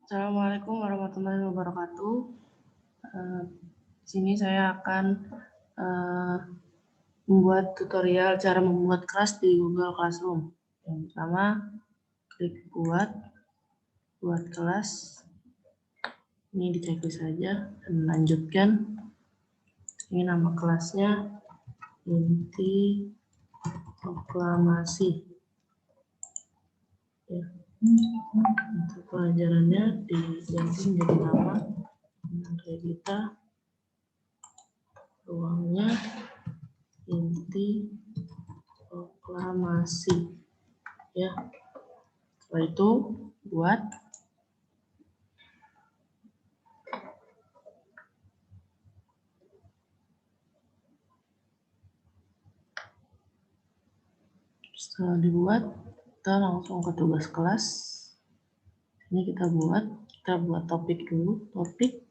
Assalamualaikum warahmatullahi wabarakatuh. Di sini saya akan membuat tutorial cara membuat kelas di Google Classroom. Yang pertama, klik buat kelas. Ini di checklist saja dan lanjutkan. Ini nama kelasnya inti proklamasi. Ya. Untuk pelajarannya diganti menjadi nama Revita, ruangnya inti proklamasi. Ya. Setelah itu buat. Setelah dibuat, kita langsung ke tugas kelas. Ini kita buat topik dulu. Topik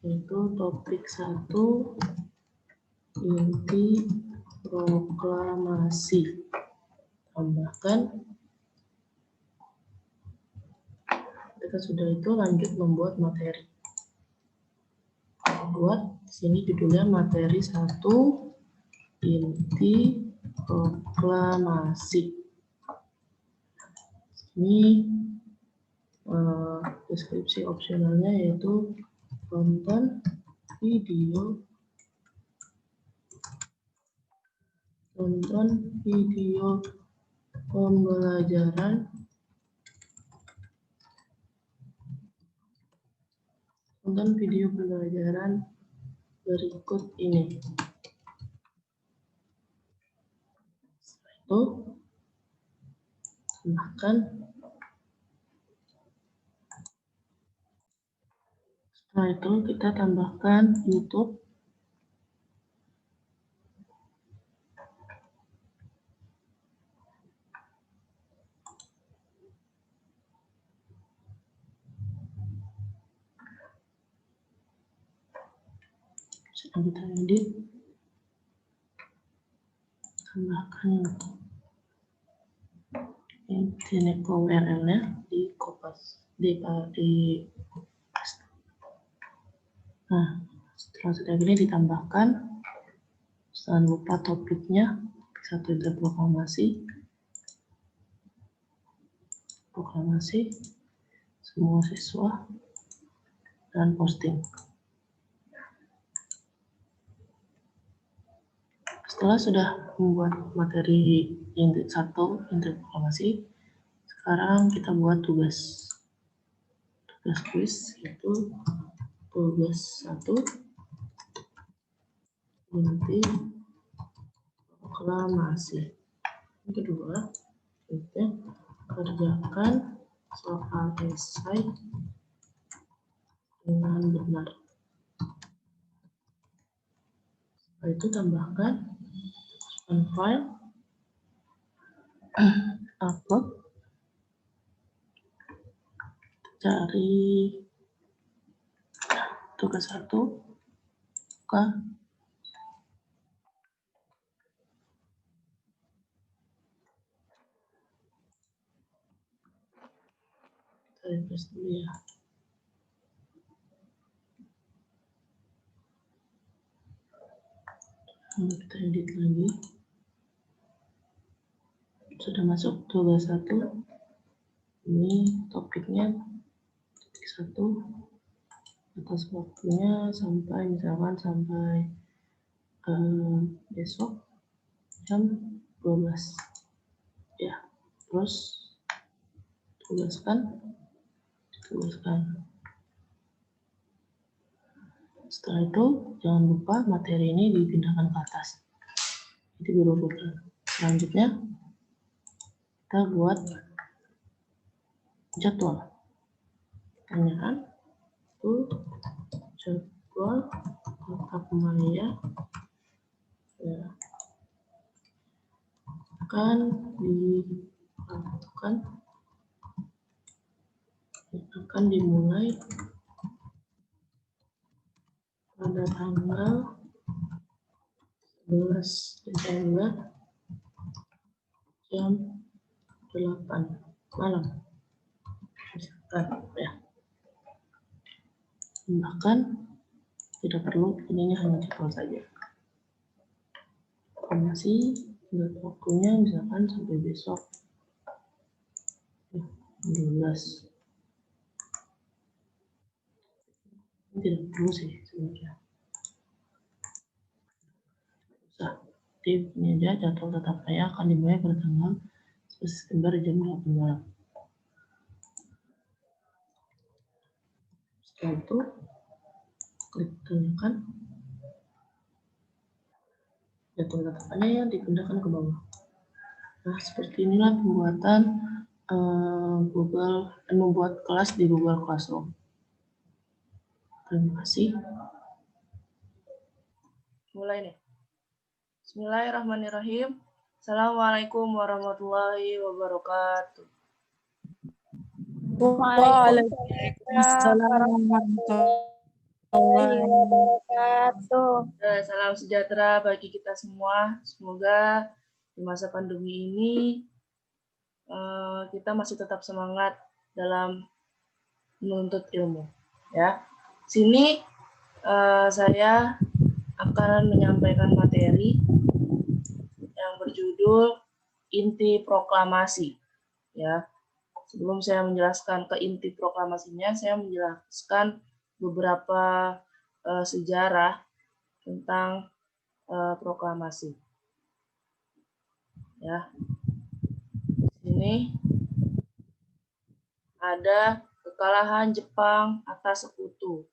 yaitu topik 1 inti proklamasi. Tambahkan. Ketika sudah itu lanjut membuat materi. Buat sini judulnya materi 1 inti proklamasi. Ini deskripsi opsionalnya yaitu tonton video pembelajaran berikut ini. Setelah itu tambahkan. Setelah itu kita tambahkan YouTube. Sudah kita edit. Tambahkan YouTube. Ini URL-nya di kopas di Nah, setelah sudah ini ditambahkan. Jangan lupa topiknya 1 inti proklamasi semua siswa dan posting. Setelah sudah membuat materi inti 1 inti proklamasi, sekarang kita buat tugas kuis, yaitu tugas 1 inti proklamasi. Yang kedua, kita kerjakan soal esai dengan benar. Setelah itu tambahkan file, upload, cari tugas 1, buka. Kita refresh dulu ya. Kita edit lagi. Sudah masuk tugas 1. Ini topiknya topik 1. Atas waktunya sampai besok jam 12 ya. Terus tugaskan. Setelah itu jangan lupa materi ini dipindahkan ke atas, jadi berurutan. Selanjutnya kita buat jadwal. Pertanyaan itu jadwal tatap maya ya, akan dimulai pada tanggal 11 Desember jam 8 malam. ya. Bahkan tidak perlu, ininya hanya jadwal saja. Informasi waktunya misalkan sampai besok 12. Ini tidak perlu sih sebenarnya. Ini aja jadwal tetap saya akan dimulai pada tanggal 11 September jam 8 malam. Setelah itu klik tanyakan, jadwal tetapannya yang dipindahkan ke bawah. Nah, seperti inilah pembuatan membuat kelas di Google Classroom. Terima kasih. Mulai nih. Bismillahirrahmanirrahim. Assalamualaikum warahmatullahi wabarakatuh. Waalaikumsalam warahmatullahi wabarakatuh. Salam sejahtera bagi kita semua. Semoga di masa pandemi ini kita masih tetap semangat dalam menuntut ilmu. Ya, sini saya akan menyampaikan materi yang berjudul inti proklamasi. Ya, sebelum saya menjelaskan ke inti proklamasinya, saya menjelaskan beberapa sejarah tentang proklamasi. Ya, ini ada kekalahan Jepang atas sekutu.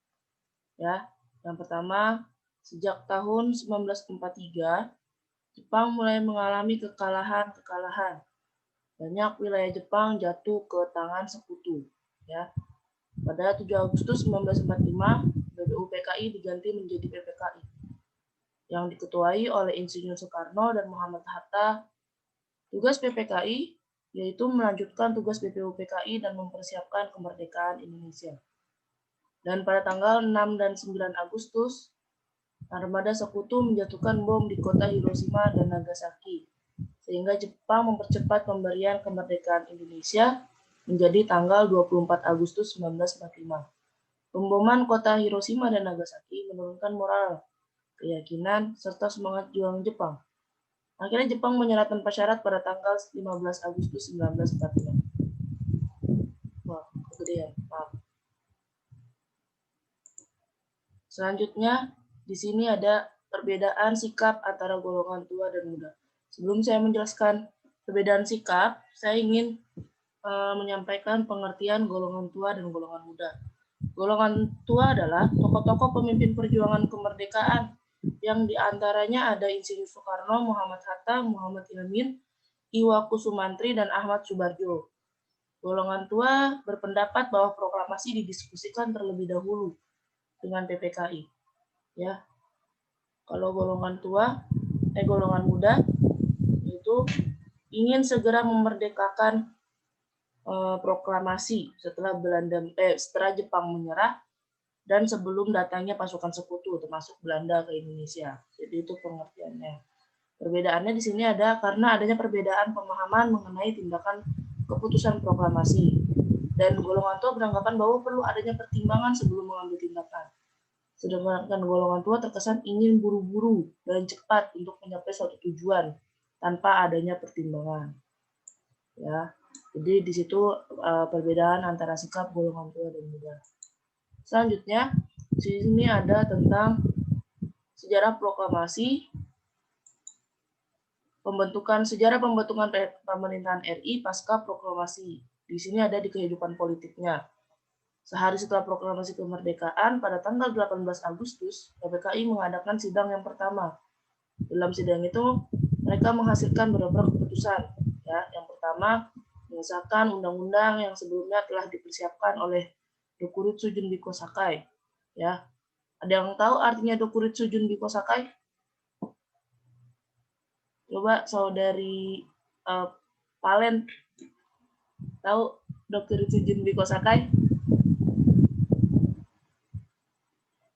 Ya, yang pertama, sejak tahun 1943, Jepang mulai mengalami kekalahan. Banyak wilayah Jepang jatuh ke tangan sekutu. Ya, pada 7 Agustus 1945, BPUPKI diganti menjadi PPKI, yang diketuai oleh Insinyur Soekarno dan Muhammad Hatta. Tugas PPKI yaitu melanjutkan tugas BPUPKI dan mempersiapkan kemerdekaan Indonesia. Dan pada tanggal 6 dan 9 Agustus, armada sekutu menjatuhkan bom di kota Hiroshima dan Nagasaki, sehingga Jepang mempercepat pemberian kemerdekaan Indonesia menjadi tanggal 24 Agustus 1945. Pemboman kota Hiroshima dan Nagasaki menurunkan moral, keyakinan, serta semangat juang Jepang. Akhirnya Jepang menyerah tanpa syarat pada tanggal 15 Agustus 1945. Wah, kegedean, maaf. Selanjutnya, di sini ada perbedaan sikap antara golongan tua dan muda. Sebelum saya menjelaskan perbedaan sikap, saya ingin menyampaikan pengertian golongan tua dan golongan muda. Golongan tua adalah tokoh-tokoh pemimpin perjuangan kemerdekaan yang diantaranya ada Insinyur Soekarno, Muhammad Hatta, Muhammad Yamin, Iwaku Sumantri, dan Ahmad Subarjo. Golongan tua berpendapat bahwa proklamasi didiskusikan terlebih dahulu dengan PPKI. Ya, kalau golongan muda itu ingin segera memerdekakan proklamasi setelah Jepang menyerah dan sebelum datangnya pasukan sekutu termasuk Belanda ke Indonesia. Jadi itu pengertiannya. Perbedaannya di sini ada karena adanya perbedaan pemahaman mengenai tindakan keputusan proklamasi, dan golongan tua beranggapan bahwa perlu adanya pertimbangan sebelum mengambil tindakan. Sedangkan golongan tua terkesan ingin buru-buru dan cepat untuk mencapai suatu tujuan tanpa adanya pertimbangan. Ya, jadi di situ perbedaan antara sikap golongan tua dan muda. Selanjutnya, di sini ada tentang sejarah proklamasi, sejarah pembentukan pemerintahan RI pasca proklamasi. Di sini ada di kehidupan politiknya. Sehari setelah proklamasi kemerdekaan, pada tanggal 18 Agustus, PPKI mengadakan sidang yang pertama. Dalam sidang itu, mereka menghasilkan beberapa keputusan. Ya, yang pertama, mengesahkan undang-undang yang sebelumnya telah dipersiapkan oleh Dokuritsu Junbiko Sakai. Ya, ada yang tahu artinya Dokuritsu Junbiko Sakai? Coba saudari Palen tahu Dokuritsu Junbiko Sakai?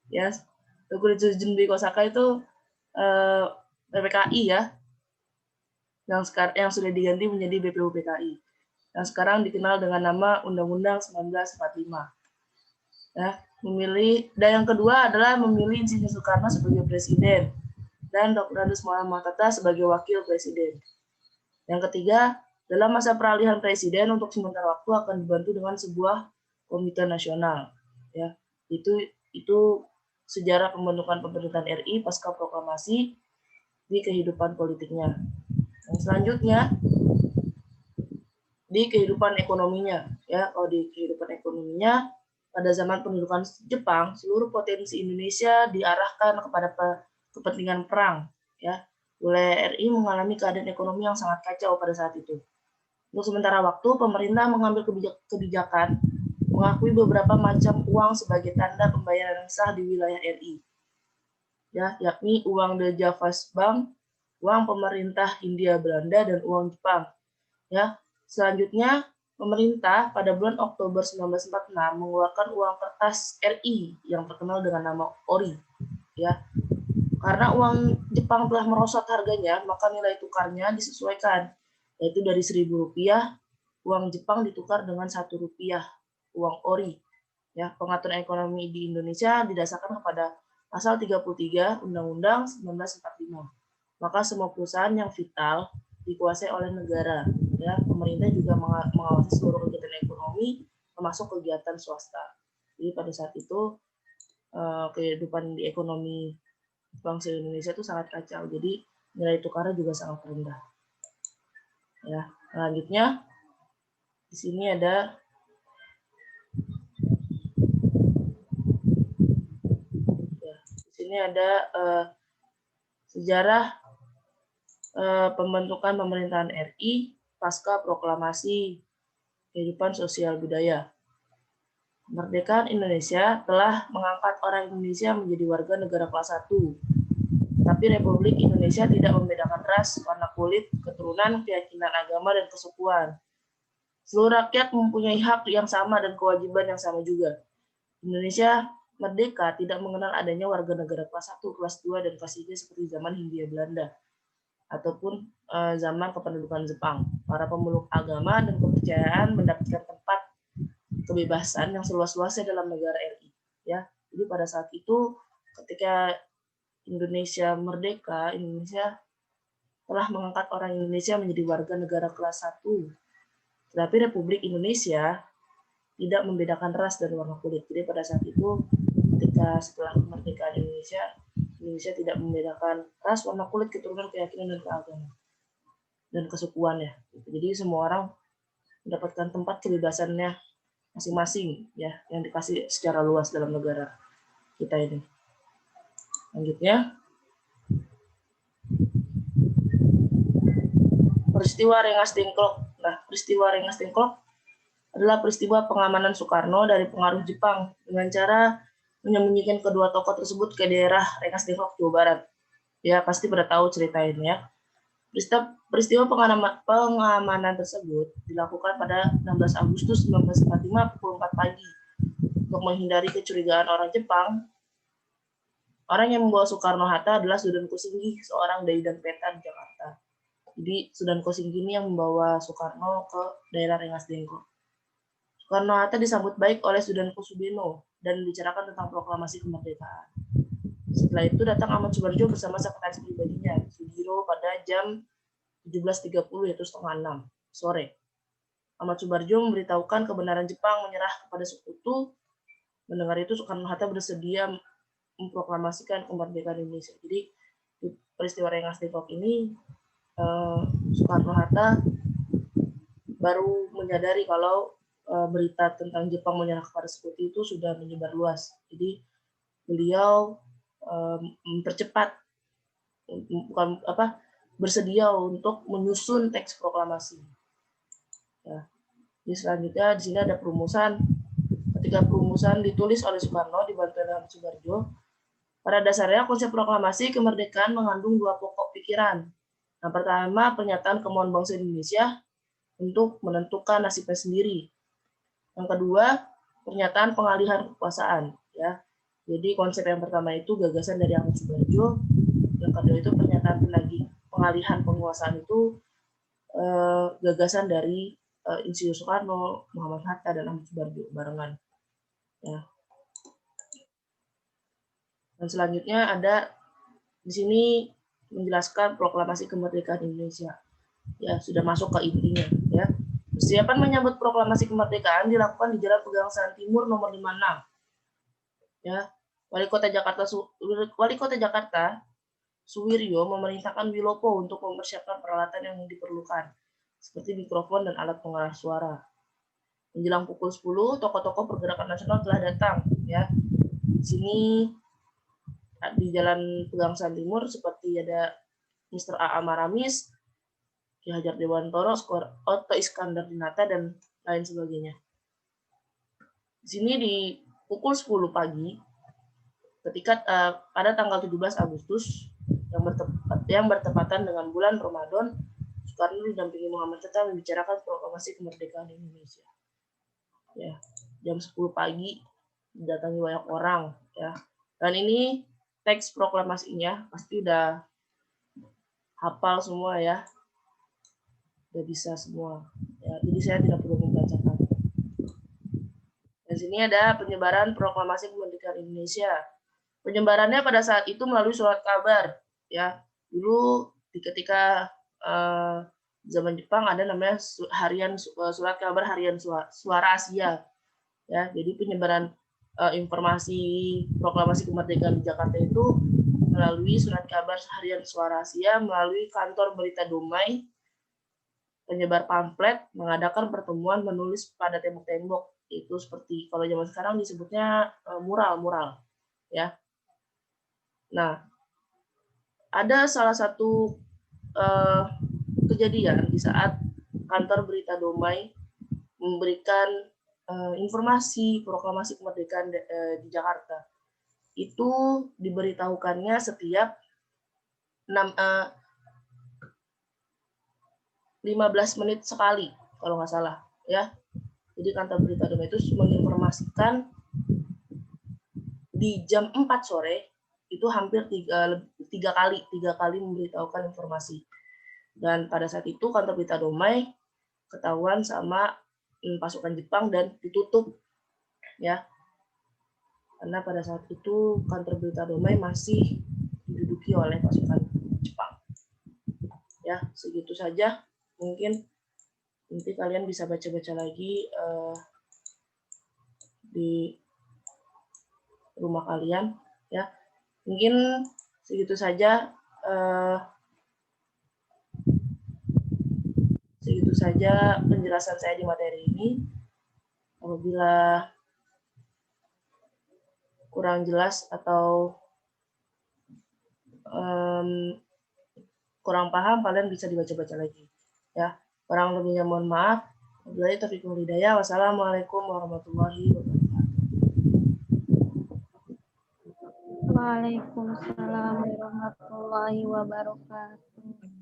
Ya, Dokuritsu Junbiko Sakai itu PPKI ya, yang sudah diganti menjadi BPUPKI. yang sekarang dikenal dengan nama Undang-Undang 1945. Ya, dan yang kedua adalah memilih Insinyur Soekarno sebagai presiden dan Dr. Andes Muhammad Hatta sebagai wakil presiden. Yang ketiga, dalam masa peralihan presiden untuk sementara waktu akan dibantu dengan sebuah komite nasional. Ya, itu sejarah pembentukan pemerintahan RI pasca proklamasi di kehidupan politiknya. Yang selanjutnya di kehidupan ekonominya, ya. Kalau di kehidupan ekonominya, pada zaman pendudukan Jepang, seluruh potensi Indonesia diarahkan kepada kepentingan perang, ya. Wilayah RI mengalami keadaan ekonomi yang sangat kacau pada saat itu. Untuk sementara waktu, pemerintah mengambil kebijakan mengakui beberapa macam uang sebagai tanda pembayaran sah di wilayah RI, ya, yakni uang The Javas Bank, uang pemerintah Hindia Belanda, dan uang Jepang. Ya, selanjutnya pemerintah pada bulan Oktober 1946 mengeluarkan uang kertas RI yang terkenal dengan nama ORI. Ya, karena uang Jepang telah merosot harganya, maka nilai tukarnya disesuaikan, yaitu dari Rp1.000 uang Jepang ditukar dengan Rp1 uang ORI. Ya, pengaturan ekonomi di Indonesia didasarkan kepada pasal 33 Undang-Undang 1945. Maka semua perusahaan yang vital dikuasai oleh negara. Ya, pemerintah juga mengawasi seluruh kegiatan ekonomi, termasuk kegiatan swasta. Jadi pada saat itu kehidupan di ekonomi bangsa Indonesia itu sangat kacau. Jadi nilai tukarnya juga sangat rendah. Ya, selanjutnya di sini ada sejarah pembentukan pemerintahan RI pasca proklamasi kehidupan sosial budaya. Kemerdekaan Indonesia telah mengangkat orang Indonesia menjadi warga negara kelas 1. Tapi Republik Indonesia tidak membedakan ras, warna kulit, keturunan, keyakinan agama, dan kesukuan. Seluruh rakyat mempunyai hak yang sama dan kewajiban yang sama juga. Indonesia merdeka tidak mengenal adanya warga negara kelas 1, kelas 2, dan kelas 3 seperti zaman Hindia Belanda ataupun zaman kependudukan Jepang. Para pemeluk agama dan kepercayaan mendapatkan tempat kebebasan yang seluas-luasnya dalam negara RI. Ya, jadi pada saat itu ketika Indonesia merdeka, Indonesia telah mengangkat orang Indonesia menjadi warga negara kelas 1. Tetapi Republik Indonesia tidak membedakan ras dan warna kulit. Jadi pada saat itu ketika setelah kemerdekaan Indonesia tidak membedakan ras, warna kulit, keturunan, keyakinan, dan keagamaan dan kesukuannya. Jadi semua orang mendapatkan tempat kebebasannya masing-masing, ya, yang dikasih secara luas dalam negara kita ini. Lanjutnya, peristiwa Rengas Dengklok. Nah, peristiwa Rengas Dengklok adalah peristiwa pengamanan Soekarno dari pengaruh Jepang dengan cara menyembunyikan kedua tokoh tersebut ke daerah Rengas Dengklok, Jawa Barat. Ya, pasti pada tahu cerita ini, ya. Peristiwa pengamanan tersebut dilakukan pada 16 Agustus 1945 pukul 4 pagi. Untuk menghindari kecurigaan orang Jepang, orang yang membawa Soekarno-Hatta adalah Sudan Kosinggi, seorang dai dan peta di Jakarta. Jadi Sudan Kosinggi ini yang membawa Soekarno ke daerah Rengas Dengklok. Soekarno-Hatta disambut baik oleh Sudan Kusubeno dan dibicarakan tentang proklamasi kemerdekaan. Setelah itu datang Ahmad Subarjo bersama sekretaris pribadinya, Sudiro, pada jam 17.30, yaitu setengah 6 sore. Ahmad Subarjo memberitahukan kebenaran Jepang menyerah kepada sekutu. Mendengar itu, Soekarno-Hatta bersedia memproklamasikan kemerdekaan Indonesia. Jadi di peristiwa Rengas Dengklok ini Soekarno-Hatta baru menyadari kalau berita tentang Jepang menyerah kepada sekutu itu sudah menyebar luas. Jadi beliau mempercepat, bersedia untuk menyusun teks proklamasi. Ya. Jadi selanjutnya di sini ada perumusan. Ketika perumusan ditulis oleh Soekarno dibantu oleh Subarjo, pada dasarnya konsep proklamasi kemerdekaan mengandung dua pokok pikiran. Yang pertama, pernyataan kemauan bangsa Indonesia untuk menentukan nasibnya sendiri. Yang kedua, pernyataan pengalihan kekuasaan. Ya. Jadi konsep yang pertama itu gagasan dari Ahmad Subarjo, yang kedua itu pernyataan pengalihan penguasaan itu gagasan dari Insinyur Soekarno, Muhammad Hatta, dan Ahmad Subarjo barengan. Ya. Dan selanjutnya ada di sini menjelaskan proklamasi kemerdekaan Indonesia. Ya, sudah masuk ke intinya. Ya. Persiapan menyambut proklamasi kemerdekaan dilakukan di Jalan Pegangsaan Timur nomor 56. Ya, Wali Kota Jakarta Suwiryo memerintahkan Wilopo untuk mempersiapkan peralatan yang diperlukan, seperti mikrofon dan alat pengeras suara. Menjelang pukul 10, tokoh-tokoh pergerakan nasional telah datang. Ya, di sini di Jalan Pegangsaan Timur seperti ada Mr. A.A. Maramis, Ki Hajar Dewantoro, Otto Iskandar Dinata, dan lain sebagainya. Di sini di pukul 10 pagi, ketika pada tanggal 17 Agustus yang bertepatan dengan bulan Ramadan, Soekarno didampingi Muhammad Hatta membicarakan proklamasi kemerdekaan Indonesia. Ya, jam 10 pagi didatangi banyak orang. Ya, dan ini teks proklamasinya pasti udah hafal semua ya, udah bisa semua. Ya, jadi saya tidak perlu membacakan. Dan sini ada penyebaran proklamasi kemerdekaan Indonesia. Penyebarannya pada saat itu melalui surat kabar. Ya, dulu ketika zaman Jepang ada namanya surat kabar harian Suara Asia. Ya, jadi penyebaran informasi proklamasi kemerdekaan di Jakarta itu melalui surat kabar harian Suara Asia, melalui kantor berita Domai, penyebar pamflet, mengadakan pertemuan, menulis pada tembok-tembok. Itu seperti kalau zaman sekarang disebutnya mural-mural. Ya. Nah, ada salah satu kejadian di saat kantor berita Domai memberikan informasi proklamasi kemerdekaan di Jakarta. Itu diberitahukannya setiap 15 menit sekali, kalau nggak salah. Ya. Jadi kantor berita Domai itu menginformasikan di jam 4 sore, itu hampir tiga kali memberitahukan informasi. Dan pada saat itu kantor berita Domai ketahuan sama pasukan Jepang dan ditutup. Ya, karena pada saat itu kantor berita Domai masih diduduki oleh pasukan Jepang. Ya, segitu saja. Mungkin nanti kalian bisa baca-baca lagi di rumah kalian. Ya, mungkin segitu saja. Segitu saja penjelasan saya di materi ini. Apabila kurang jelas atau kurang paham, kalian bisa dibaca-baca lagi. Ya, kurang lebihnya mohon maaf. Wabillahi taufiq wal hidayah. Wassalamualaikum warahmatullahi wabarakatuh. Waalaikumsalam warahmatullahi wabarakatuh.